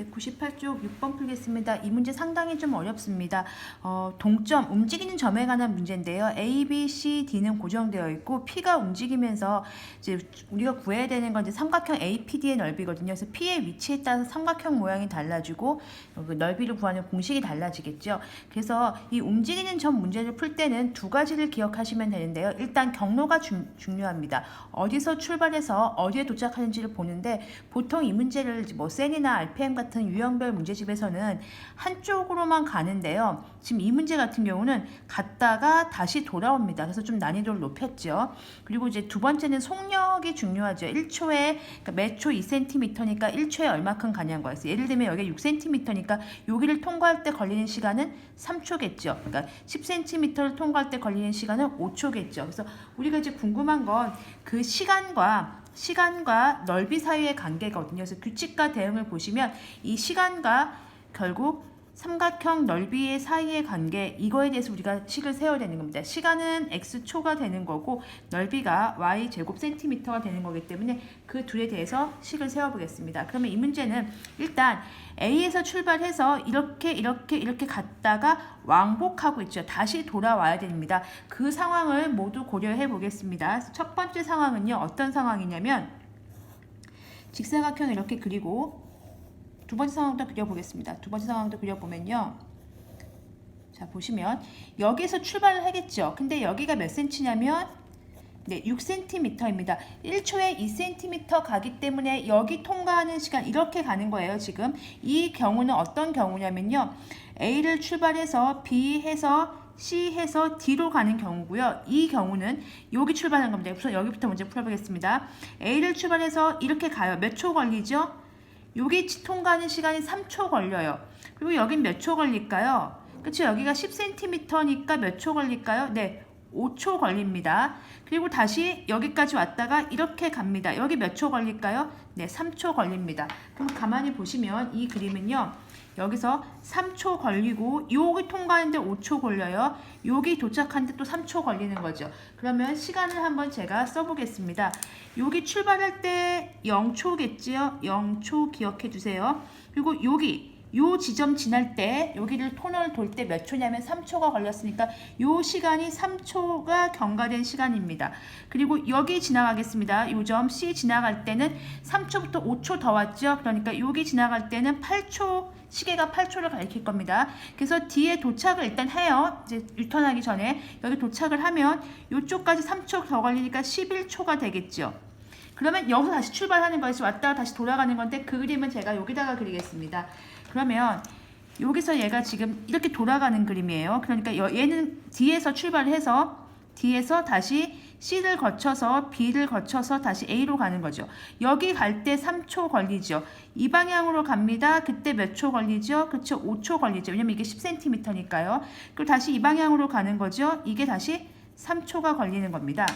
네, 98쪽 6번 풀겠습니다. 이 문제 상당히 좀 어렵습니다. 동점, 움직이는 점에 관한 문제인데요. A, B, C, D는 고정되어 있고 P가 움직이면서 이제 우리가 구해야 되는 건 이제 삼각형 APD의 넓이거든요. 그래서 P의 위치에 따라서 삼각형 모양이 달라지고 그 넓이를 구하는 공식이 달라지겠죠. 그래서 이 움직이는 점 문제를 풀 때는 두 가지를 기억하시면 되는데요. 일단 경로가 중요합니다. 어디서 출발해서 어디에 도착하는지를 보는데 보통 이 문제를 뭐 센이나 RPM 같은 유형별 문제집에서는 한쪽으로만 가는데요. 지금 이 문제 같은 경우는 갔다가 다시 돌아옵니다. 그래서 좀 난이도를 높였죠. 그리고 이제 두 번째는 속력이 중요하죠. 1초에 그러니까 매초 2cm니까 1초에 얼마큼 가냐는 거였어요. 예를 들면 여기 6cm니까 여기를 통과할 때 걸리는 시간은 3초겠죠. 그러니까 10cm를 통과할 때 걸리는 시간은 5초겠죠. 그래서 우리가 이제 궁금한 건 그 시간과 넓이 사이의 관계거든요. 그래서 규칙과 대응을 보시면 이 시간과 결국 삼각형 넓이 사이의 관계, 이거에 대해서 우리가 식을 세워야 되는 겁니다. 시간은 x초가 되는 거고 넓이가 y제곱 cm가 되는 거기 때문에 그 둘에 대해서 식을 세워보겠습니다. 그러면 이 문제는 일단 A에서 출발해서 이렇게 갔다가 왕복하고 있죠. 다시 돌아와야 됩니다. 그 상황을 모두 고려해 보겠습니다. 첫 번째 상황은요. 어떤 상황이냐면 직사각형을 이렇게 그리고 두 번째 상황도 그려보겠습니다. 두 번째 상황도 그려보면요. 자, 보시면 여기서 출발을 하겠죠. 근데 여기가 몇 cm냐면 네, 6cm입니다. 1초에 2cm 가기 때문에 여기 통과하는 시간 이렇게 가는 거예요. 지금 이 경우는 어떤 경우냐면요. A를 출발해서 B 해서 C 해서 D로 가는 경우고요. 이 경우는 여기 출발하는 겁니다. 우선 여기부터 먼저 풀어보겠습니다. A를 출발해서 이렇게 가요. 몇 초 걸리죠? 여기 통과하는 시간이 3초 걸려요. 그리고 여긴 몇 초 걸릴까요? 그쵸? 여기가 10cm니까 몇 초 걸릴까요? 네, 5초 걸립니다. 그리고 다시 여기까지 왔다가 이렇게 갑니다. 여기 몇 초 걸릴까요? 네, 3초 걸립니다. 그럼 가만히 보시면 이 그림은요. 여기서 3초 걸리고 여기 통과하는데 5초 걸려요. 여기 도착하는데 또 3초 걸리는 거죠. 그러면 시간을 한번 제가 써보겠습니다. 여기 출발할 때 0초겠지요. 0초 기억해 두세요. 그리고 요 지점 지날 때 여기를 터널 돌 때 몇 초냐면 3초가 걸렸으니까 요 시간이 3초가 경과된 시간입니다. 그리고 여기 지나가겠습니다. 요 점 C 지나갈 때는 3초부터 5초 더 왔죠. 그러니까 여기 지나갈 때는 8초, 시계가 8초를 가리킬 겁니다. 그래서 D에 도착을 일단 해요. 이제 유턴하기 전에 여기 도착을 하면 요쪽까지 3초 더 걸리니까 11초가 되겠죠. 그러면 여기서 다시 출발하는 거에서 왔다가 다시 돌아가는 건데 그 그림은 제가 여기다가 그리겠습니다. 그러면 여기서 얘가 지금 이렇게 돌아가는 그림이에요. 그러니까 얘는 D에서 출발해서 D에서 다시 C를 거쳐서 B를 거쳐서 다시 A로 가는 거죠. 여기 갈 때 3초 걸리죠. 이 방향으로 갑니다. 그때 몇 초 걸리죠? 그쵸? 5초 걸리죠. 왜냐면 이게 10cm니까요. 그리고 다시 이 방향으로 가는 거죠. 이게 다시 3초가 걸리는 겁니다.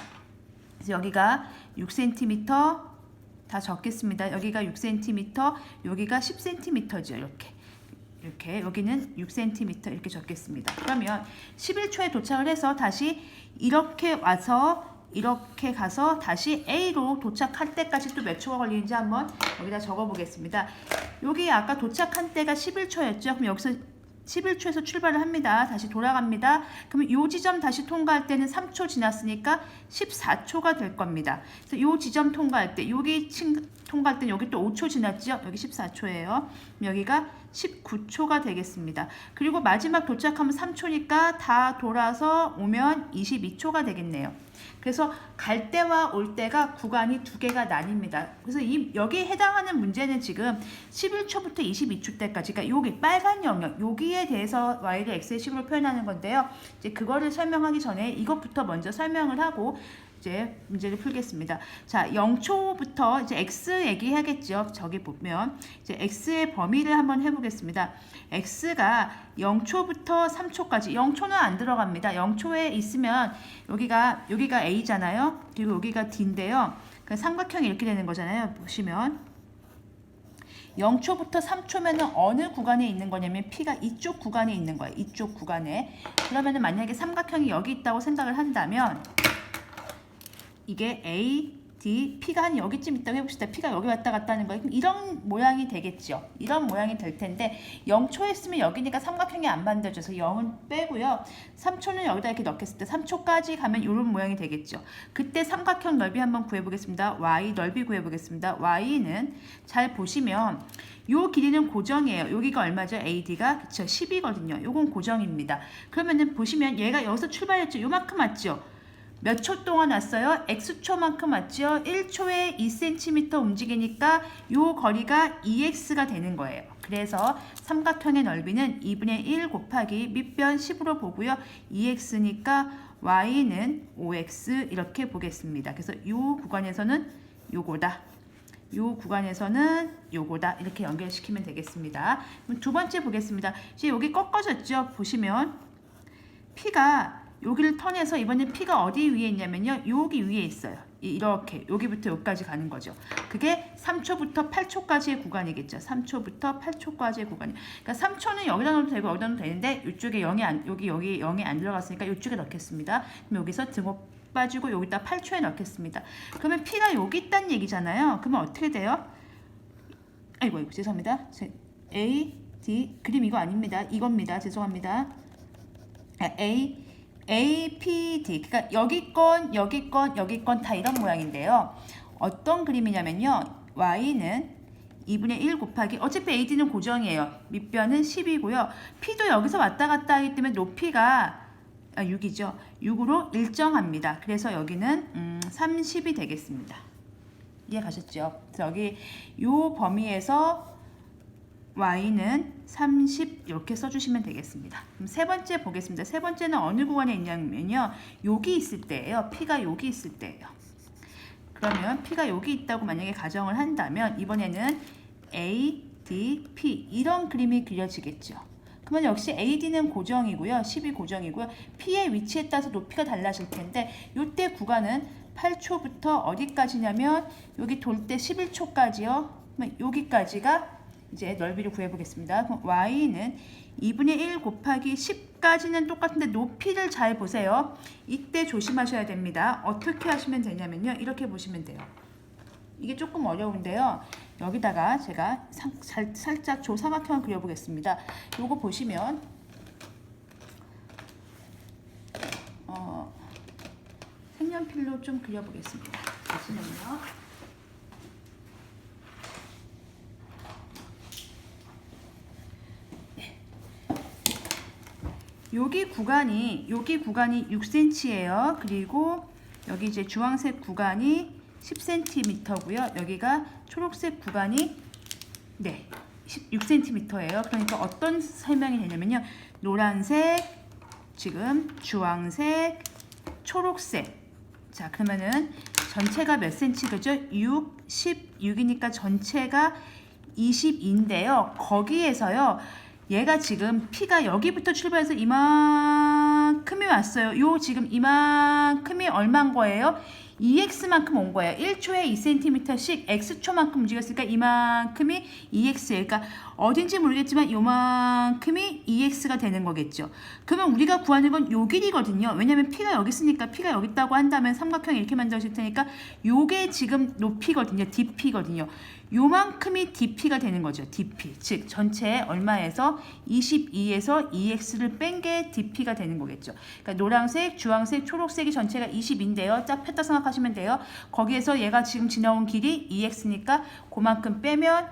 그래서 여기가 6cm 다 적겠습니다. 여기가 6cm, 여기가 10cm죠. 이렇게 여기는 6cm 이렇게 적겠습니다. 그러면 11초에 도착을 해서 다시 이렇게 와서 이렇게 가서 다시 A로 도착할 때까지 또 몇 초가 걸리는지 한번 여기다 적어 보겠습니다. 여기 아까 도착한 때가 11초였죠. 그럼 여기서 11초에서 출발을 합니다. 다시 돌아갑니다. 그러면 이 지점 다시 통과할 때는 3초 지났으니까 14초가 될 겁니다. 그래서 이 지점 통과할 때, 여기 통과할 때는 여기 또 5초 지났죠? 여기 14초예요. 여기가 19초가 되겠습니다. 그리고 마지막 도착하면 3초니까 다 돌아서 오면 22초가 되겠네요. 그래서 갈 때와 올 때가 구간이 두 개가 나뉩니다. 그래서 여기에 해당하는 문제는 지금 11초부터 22초 때까지, 그러니까 여기 빨간 영역, 여기에 대해서 y를 x의 식으로 표현하는 건데요. 이제 그거를 설명하기 전에 이것부터 먼저 설명을 하고 이제 문제를 풀겠습니다. 자, 0초부터 이제 x 얘기해야겠죠. 저기 보면 이제 x의 범위를 한번 해보겠습니다. x가 0초부터 3초까지, 0초는 안 들어갑니다. 0초에 있으면 여기가 a잖아요. 그리고 여기가 d인데요. 그러니까 삼각형이 이렇게 되는 거잖아요. 보시면 0초부터 3초면은 어느 구간에 있는 거냐면 P가 이쪽 구간에 있는 거예요. 이쪽 구간에. 그러면은 만약에 삼각형이 여기 있다고 생각을 한다면 이게 A, D, P가 한 여기쯤 있다고 해봅시다. P가 여기 왔다 갔다 하는 거예요. 그럼 이런 모양이 되겠죠. 이런 모양이 될 텐데 0초 했으면 여기니까 삼각형이 안 만들어져서 0은 빼고요. 3초는 여기다 이렇게 넣겠을 때 3초까지 가면 이런 모양이 되겠죠. 그때 삼각형 넓이 한번 구해보겠습니다. Y 넓이 구해보겠습니다. Y는 잘 보시면 요 길이는 고정이에요. 여기가 얼마죠? AD가 그쵸 10이거든요. 요건 고정입니다. 그러면은 보시면 얘가 여기서 출발했죠. 요만큼 왔죠. 몇 초 동안 왔어요? X초만큼 왔죠? 1초에 2cm 움직이니까 요 거리가 2x가 되는 거예요. 그래서 삼각형의 넓이는 2분의 1 곱하기 밑변 10으로 보고요. 2x니까 y는 5x 이렇게 보겠습니다. 그래서 요 구간에서는 요거다. 요 구간에서는 요거다. 이렇게 연결시키면 되겠습니다. 그럼 두 번째 보겠습니다. 이제 여기 꺾어졌죠? 보시면 P가 여기를 턴해서 이번에 P가 어디 위에 있냐면요. 여기 위에 있어요. 이렇게 여기부터 여기까지 가는 거죠. 그게 3초부터 8초까지의 구간이겠죠. 3초부터 8초까지의 구간이. 그러니까 3초는 여기다 넣어도 되고 여기다 넣어도 되는데 이쪽에 0이 안, 여기 0이 안 들어갔으니까 이쪽에 넣겠습니다. 그럼 여기서 등호 빠지고 여기다 8초에 넣겠습니다. 그러면 P가 여기 있다는 얘기잖아요. 그러면 어떻게 돼요? 아이고 죄송합니다. A, D 그림 이거 아닙니다. 이겁니다. 죄송합니다. A, P, D. 그러니까 여기 건, 여기 건, 여기 건 다 이런 모양인데요. 어떤 그림이냐면요. Y는 2분의 1 곱하기 어차피 AD는 고정이에요. 밑변은 10이고요. P도 여기서 왔다 갔다 하기 때문에 높이가 6이죠. 6으로 일정합니다. 그래서 여기는 30이 되겠습니다. 이해 가셨죠? 그래서 여기 요 범위에서 y는 30 이렇게 써주시면 되겠습니다. 그럼 세 번째 보겠습니다. 세 번째는 어느 구간에 있냐면요. 여기 있을 때예요. P가 여기 있을 때예요. 그러면 P가 여기 있다고 만약에 가정을 한다면 이번에는 A, D, P 이런 그림이 그려지겠죠. 그러면 역시 AD는 고정이고요. 10이 고정이고요. P의 위치에 따라서 높이가 달라질 텐데 이때 구간은 8초부터 어디까지냐면 여기 돌 때 11초까지요. 여기까지가 이제 넓이를 구해보겠습니다. 그럼 y는 2분의 1 곱하기 10까지는 똑같은데 높이를 잘 보세요. 이때 조심하셔야 됩니다. 어떻게 하시면 되냐면요. 이렇게 보시면 돼요. 이게 조금 어려운데요. 여기다가 제가 살짝 조삼각형을 그려보겠습니다. 요거 보시면 색연필로 좀 그려보겠습니다. 잠시만요. 여기 구간이 6cm예요. 그리고 여기 이제 주황색 구간이 10cm고요. 여기가 초록색 구간이 6cm예요. 그러니까 어떤 설명이 되냐면요. 노란색, 지금 주황색, 초록색. 자, 그러면은 전체가 몇 cm죠? 6, 16이니까 전체가 20인데요. 거기에서요. 얘가 지금 P가 여기부터 출발해서 이만큼이 왔어요. 요 지금 이만큼이 얼마인 거예요? 2x만큼 온 거예요. 1초에 2cm씩 x초만큼 움직였으니까 이만큼이 2x예요. 그러니까 어딘지 모르겠지만 요만큼이 2x가 되는 거겠죠. 그러면 우리가 구하는 건 요 길이거든요. 왜냐면 P가 여기 있으니까 P가 여기 있다고 한다면 삼각형이 이렇게 만들어질 테니까 요게 지금 높이거든요. DP거든요. 요만큼이 DP가 되는 거죠. DP. 즉 전체 얼마에서 22에서 2x를 뺀 게 DP가 되는 거겠죠. 그러니까 노란색, 주황색, 초록색이 전체가 20인데요. 쫙 폈다 생각하시면 돼요. 거기에서 얘가 지금 지나온 길이 2x니까 그만큼 빼면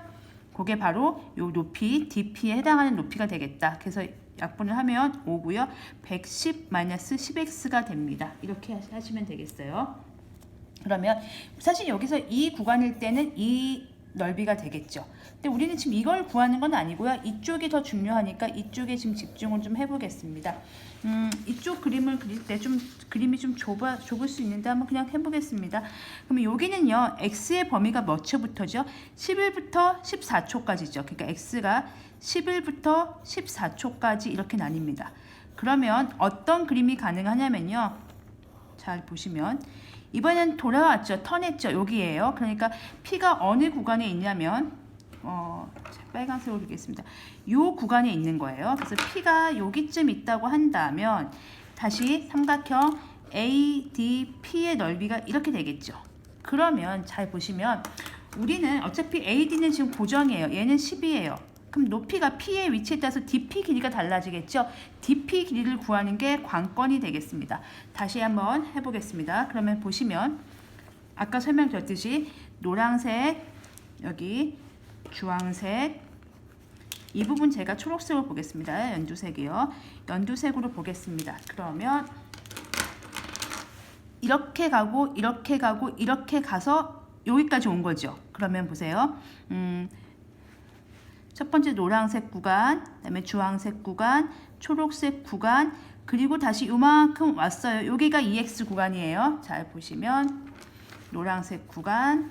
그게 바로 요 높이 DP에 해당하는 높이가 되겠다. 그래서 약분을 하면 5고요. 110-10x가 됩니다. 이렇게 하시면 되겠어요. 그러면 사실 여기서 이 구간일 때는 이 넓이가 되겠죠. 근데 우리는 지금 이걸 구하는 건 아니고요. 이쪽이 더 중요하니까 이쪽에 지금 집중을 좀 해보겠습니다. 이쪽 그림을 그릴 때 좀 그림이 좀 좁을 수 있는데 한번 그냥 해보겠습니다. 그러면 여기는요. x의 범위가 몇 초부터죠? 11부터 14초까지죠. 그러니까 x가 11부터 14초까지 이렇게 나뉩니다. 그러면 어떤 그림이 가능하냐면요. 잘 보시면 이번엔 돌아왔죠. 턴했죠. 여기에요. 그러니까 P가 어느 구간에 있냐면 빨간색으로 그리겠습니다. 이 구간에 있는 거예요. 그래서 P가 여기쯤 있다고 한다면 다시 삼각형 ADP의 넓이가 이렇게 되겠죠. 그러면 잘 보시면 우리는 어차피 AD는 지금 고정이에요. 얘는 10이에요. 그럼 높이가 P의 위치에 따라서 DP 길이가 달라지겠죠? DP 길이를 구하는 게 관건이 되겠습니다. 다시 한번 해보겠습니다. 그러면 보시면 아까 설명드렸듯이 노란색, 여기 주황색, 이 부분 제가 초록색으로 보겠습니다. 연두색이요. 연두색으로 보겠습니다. 그러면 이렇게 가고 이렇게 가고 이렇게 가서 여기까지 온 거죠. 그러면 보세요. 첫 번째 노란색 구간, 그다음에 주황색 구간, 초록색 구간, 그리고 다시 요만큼 왔어요. 여기가 EX 구간이에요. 잘 보시면 노란색 구간,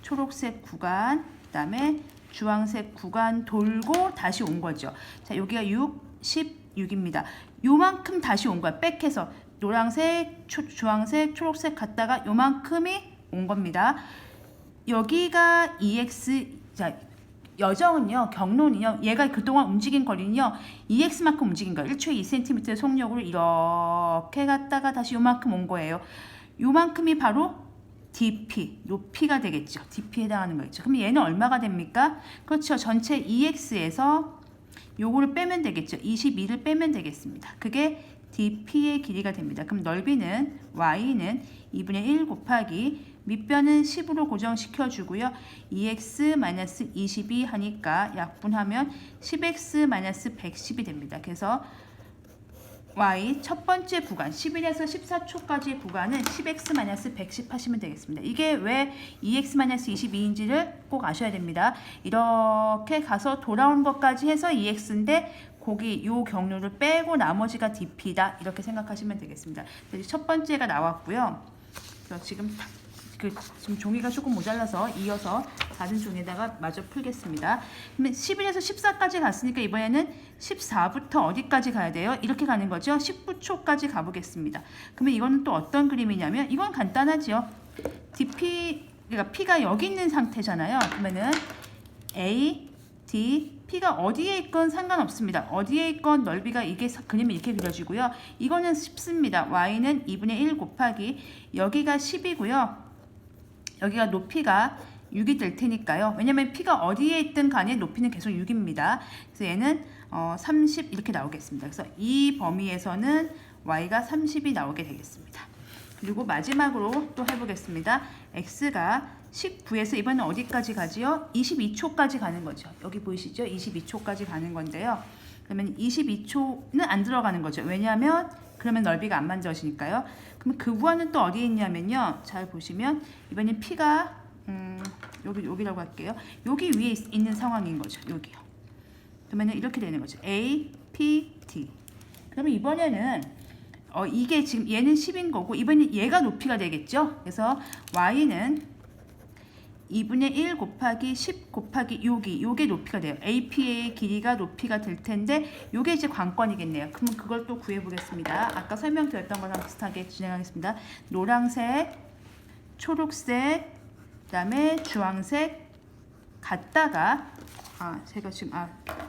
초록색 구간, 그다음에 주황색 구간 돌고 다시 온 거죠. 자, 여기가 6, 16입니다. 요만큼 다시 온 거야. 백해서 노란색, 주황색, 초록색 갔다가 요만큼이 온 겁니다. 여기가 EX, 자, 여정은요, 경로는요, 얘가 그동안 움직인 거리는요, EX만큼 움직인 거예요. 1초에 2cm 속력으로 이렇게 갔다가 다시 요만큼 온 거예요. 요만큼이 바로 DP, 높이가 되겠죠. DP에 해당하는 거겠죠. 그럼 얘는 얼마가 됩니까? 그렇죠. 전체 EX에서 요거를 빼면 되겠죠. 22를 빼면 되겠습니다. 그게 DP의 길이가 됩니다. 그럼 넓이는 Y는 2분의 1 곱하기 밑변은 10으로 고정시켜 주고요. 2x-22 하니까 약분하면 10x-110이 됩니다. 그래서 Y 첫 번째 구간 11에서 14초까지의 구간은 10x-110 하시면 되겠습니다. 이게 왜 2x-22인지를 꼭 아셔야 됩니다. 이렇게 가서 돌아온 것까지 해서 2x인데 거기 요 경로를 빼고 나머지가 DP다 이렇게 생각하시면 되겠습니다. 첫 번째가 나왔고요. 지금 지금 종이가 조금 모자라서 이어서 다른 종이에다가 마저 풀겠습니다. 그러면 11에서 14까지 갔으니까 이번에는 14부터 어디까지 가야 돼요? 이렇게 가는 거죠. 19초까지 가보겠습니다. 그러면 이거는 또 어떤 그림이냐면 이건 간단하죠. DP, 그러니까 P가 여기 있는 상태잖아요. 그러면은 A, D, P가 어디에 있건 상관없습니다. 어디에 있건 넓이가 이게 그림이 이렇게 그려지고요. 이거는 쉽습니다. Y는 2분의 1 곱하기 여기가 10이고요. 여기가 높이가 6이 될 테니까요. 왜냐면 P가 어디에 있든 간에 높이는 계속 6입니다. 그래서 얘는 30 이렇게 나오겠습니다. 그래서 이 범위에서는 Y가 30이 나오게 되겠습니다. 그리고 마지막으로 또 해보겠습니다. X가 19에서 이번엔 어디까지 가지요? 22초까지 가는 거죠. 여기 보이시죠? 22초까지 가는 건데요. 그러면 22초는 안 들어가는 거죠. 왜냐하면 그러면 넓이가 안 만들어지니까요. 그럼 그 구간은 또 어디에 있냐면요. 잘 보시면 이번엔 P가 여기라고 할게요. 여기 위에 있는 상황인 거죠. 여기요. 그러면 이렇게 되는 거죠. A, P, D. 그러면 이번에는 이게 지금 얘는 10인 거고 이번엔 얘가 높이가 되겠죠. 그래서 Y는 2분의 1 곱하기 10 곱하기 요게 높이가 돼요. AP의 길이가 높이가 될 텐데 요게 이제 관건이겠네요. 그러면 그걸 또 구해보겠습니다. 아까 설명드렸던 거랑 비슷하게 진행하겠습니다. 노란색, 초록색, 그 다음에 주황색 갔다가 제가 지금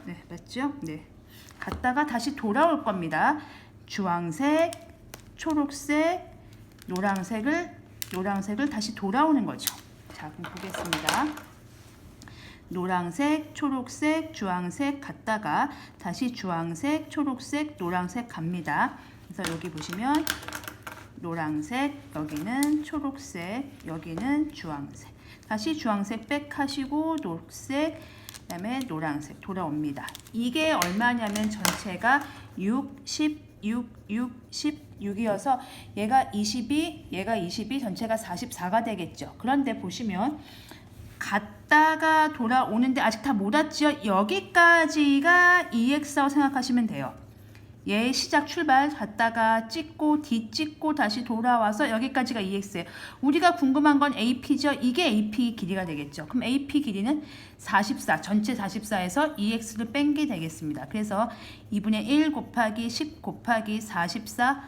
네 맞죠? 네 갔다가 다시 돌아올 겁니다. 주황색, 초록색, 노란색을 다시 돌아오는 거죠. 자, 그럼 보겠습니다. 노란색, 초록색, 주황색 갔다가 다시 주황색, 초록색, 노란색 갑니다. 그래서 여기 보시면 노란색, 여기는 초록색, 여기는 주황색. 다시 주황색 백 하시고 녹색, 그다음에 노란색 돌아옵니다. 이게 얼마냐면 전체가 6, 10, 16이어서 얘가 22 전체가 44가 되겠죠. 그런데 보시면 갔다가 돌아오는데 아직 다 못 왔죠. 여기까지가 EX라고 생각하시면 돼요. 얘 시작 출발 갔다가 찍고 D 찍고 다시 돌아와서 여기까지가 EX예요. 우리가 궁금한 건 AP죠. 이게 AP 길이가 되겠죠. 그럼 AP 길이는 44, 전체 44에서 EX를 뺀 게 되겠습니다. 그래서 2분의 1 곱하기 10 곱하기 44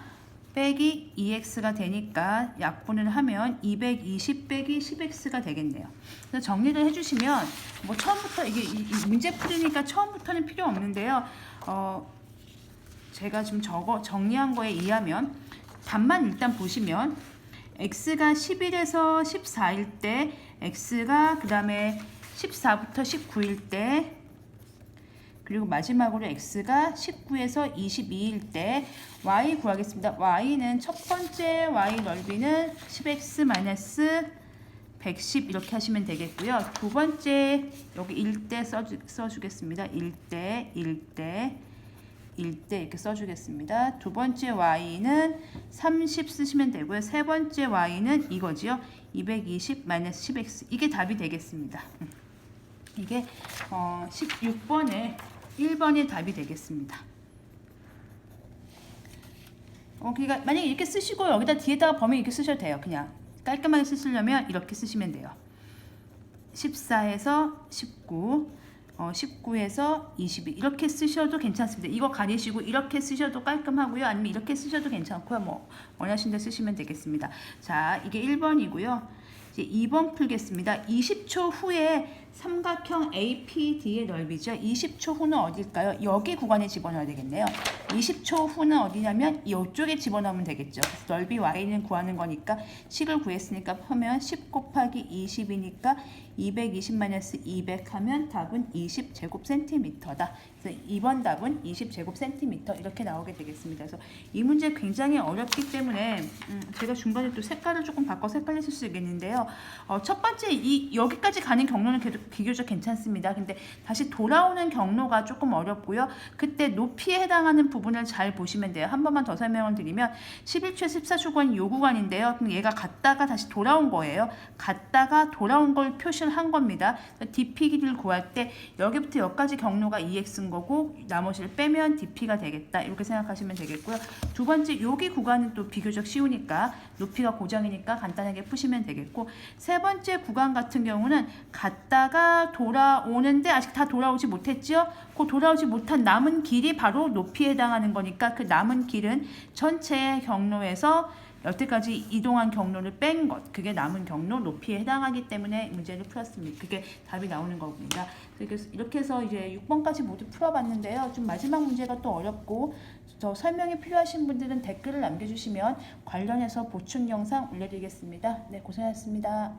빼기 EX가 되니까 약분을 하면 220 빼기 10X가 되겠네요. 그래서 정리를 해주시면 뭐 처음부터 이게 이 문제 풀으니까 처음부터는 필요 없는데요. 제가 지금 정리한 거에 의하면 답만 일단 보시면 x가 11에서 14일 때, x가 그 다음에 14부터 19일 때, 그리고 마지막으로 x가 19에서 22일 때 y 구하겠습니다. y는 첫 번째 y 넓이는 10x 110 이렇게 하시면 되겠고요. 두 번째 여기 1대 써주겠습니다. 1대 이렇게 써주겠습니다. 두 번째 y는 30 쓰시면 되고요. 세 번째 y는 이거지요. 220 10x 이게 답이 되겠습니다. 이게 16번에 1번이 답이 되겠습니다. 그러니까 만약에 이렇게 쓰시고 여기다 뒤에다가 범위 이렇게 쓰셔도 돼요. 그냥 깔끔하게 쓰시려면 이렇게 쓰시면 돼요. 14에서 19, 19에서 22 이렇게 쓰셔도 괜찮습니다. 이거 가리시고 이렇게 쓰셔도 깔끔하고요. 아니면 이렇게 쓰셔도 괜찮고요. 뭐 원하신 대 쓰시면 되겠습니다. 자, 이게 1번이고요. 이제 2번 풀겠습니다. 20초 후에 삼각형 APD의 넓이죠. 20초 후는 어딜까요? 여기 구간에 집어넣어야 되겠네요. 20초 후는 어디냐면 이쪽에 집어넣으면 되겠죠. 그래서 넓이 y는 구하는 거니까 식을 구했으니까 하면 10 곱하기 20이니까 220-200 하면 답은 20제곱센티미터다. 그래서 2번 답은 20제곱센티미터 이렇게 나오게 되겠습니다. 그래서 이 문제 굉장히 어렵기 때문에 제가 중간에 또 색깔을 조금 바꿔 헷갈리실 수 있겠는데요. 첫 번째 여기까지 가는 경로는 비교적 괜찮습니다. 근데 다시 돌아오는 경로가 조금 어렵고요. 그때 높이에 해당하는 부분을 잘 보시면 돼요. 한 번만 더 설명을 드리면 11초 14초간 요 구간인데요. 그럼 얘가 갔다가 다시 돌아온 거예요. 갔다가 돌아온 걸 표시를 한 겁니다. DP 길이를 구할 때 여기부터 여기까지 경로가 2x인 거고 나머지를 빼면 DP가 되겠다. 이렇게 생각하시면 되겠고요. 두 번째 여기 구간은 또 비교적 쉬우니까 높이가 고정이니까 간단하게 푸시면 되겠고 세 번째 구간 같은 경우는 갔다가 돌아오는데 아직 다 돌아오지 못했죠? 그 돌아오지 못한 남은 길이 바로 높이에 해당하는 거니까 그 남은 길은 전체 경로에서 여태까지 이동한 경로를 뺀 것, 그게 남은 경로 높이에 해당하기 때문에 문제를 풀었습니다. 그게 답이 나오는 겁니다. 그래서 이렇게 해서 이제 6번까지 모두 풀어봤는데요. 좀 마지막 문제가 또 어렵고 더 설명이 필요하신 분들은 댓글을 남겨주시면 관련해서 보충 영상 올려드리겠습니다. 네, 고생하셨습니다.